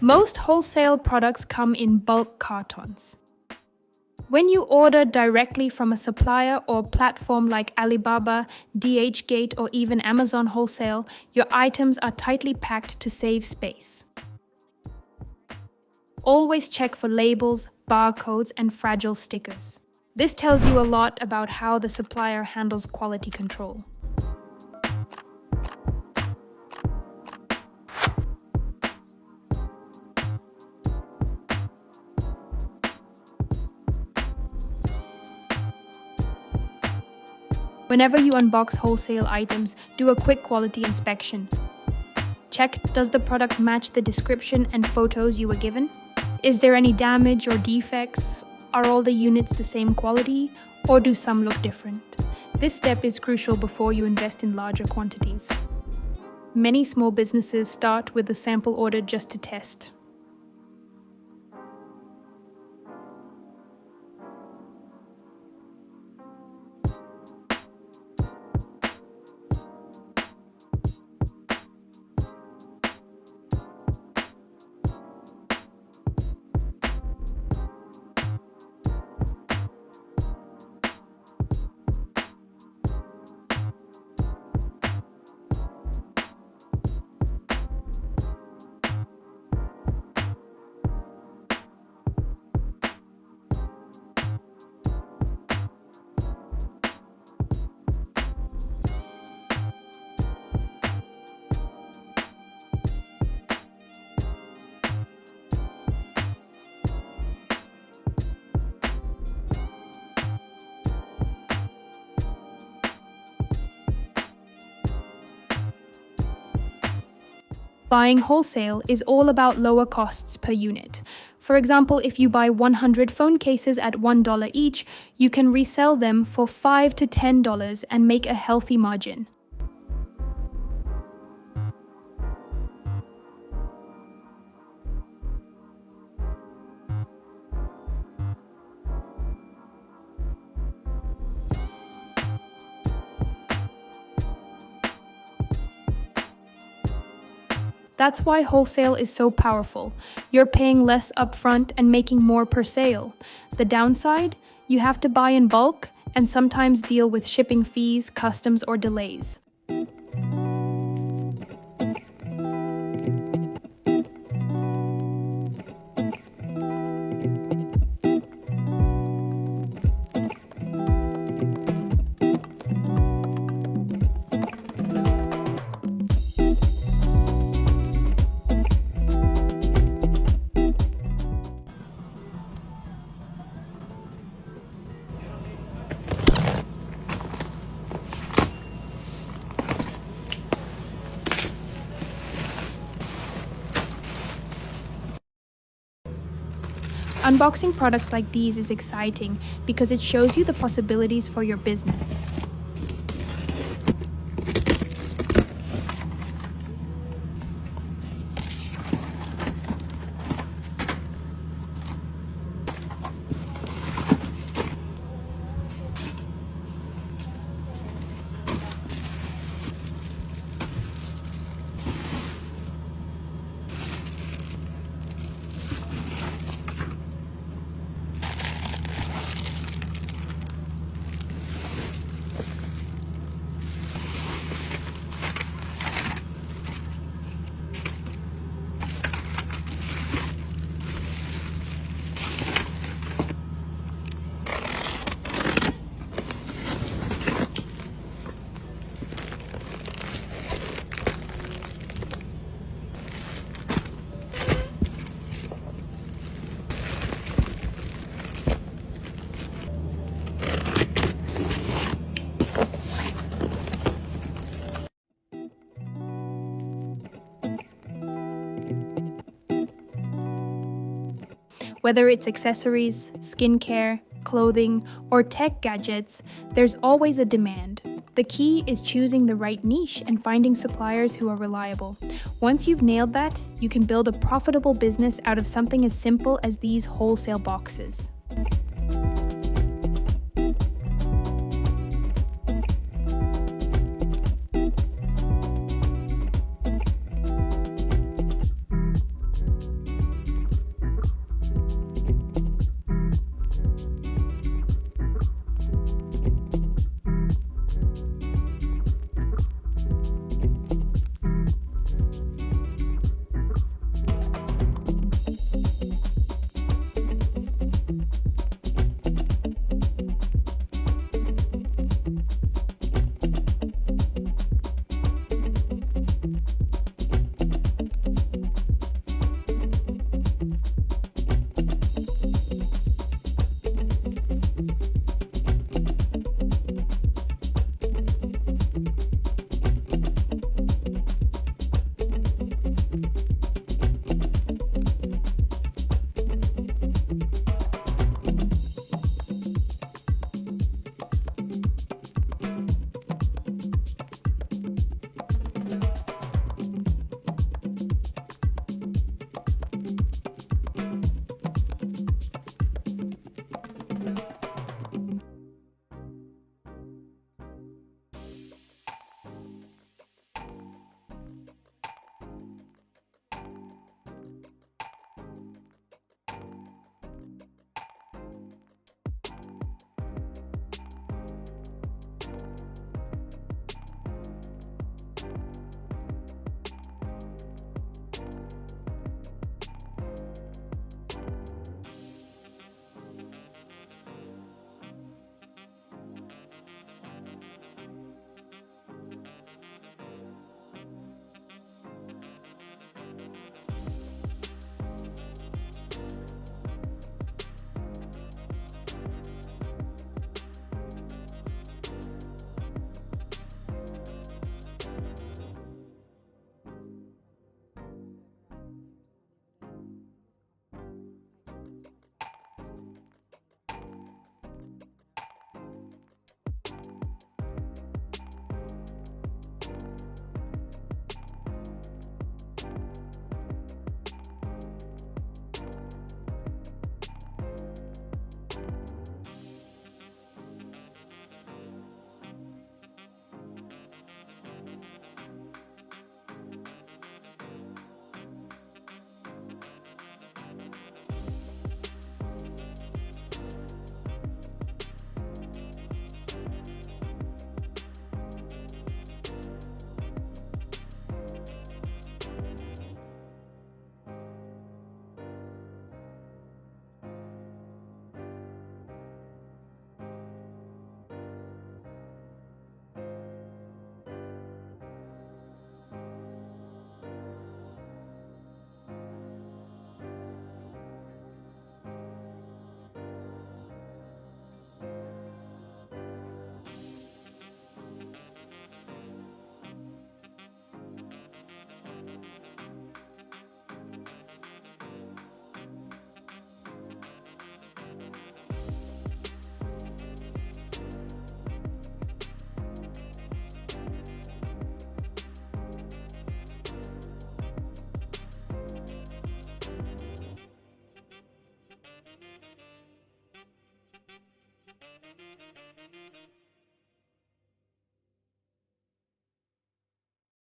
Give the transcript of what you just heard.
Most wholesale products come in bulk cartons. When you order directly from a supplier or platform like Alibaba, DHgate, or even Amazon Wholesale, your items are tightly packed to save space. Always check for labels, barcodes, and fragile stickers. This tells you a lot about how the supplier handles quality control. Whenever you unbox wholesale items, do a quick quality inspection. Check, does the product match the description and photos you were given? Is there any damage or defects? Are all the units the same quality, or do some look different? This step is crucial before you invest in larger quantities. Many small businesses start with a sample order just to test. Buying wholesale is all about lower costs per unit. For example, if you buy 100 phone cases at $1 each, you can resell them for $5 to $10 and make a healthy margin. That's why wholesale is so powerful. You're paying less upfront and making more per sale. The downside? You have to buy in bulk and sometimes deal with shipping fees, customs, or delays. Unboxing products like these is exciting because it shows you the possibilities for your business. Whether it's accessories, skincare, clothing, or tech gadgets, there's always a demand. The key is choosing the right niche and finding suppliers who are reliable. Once you've nailed that, you can build a profitable business out of something as simple as these wholesale boxes.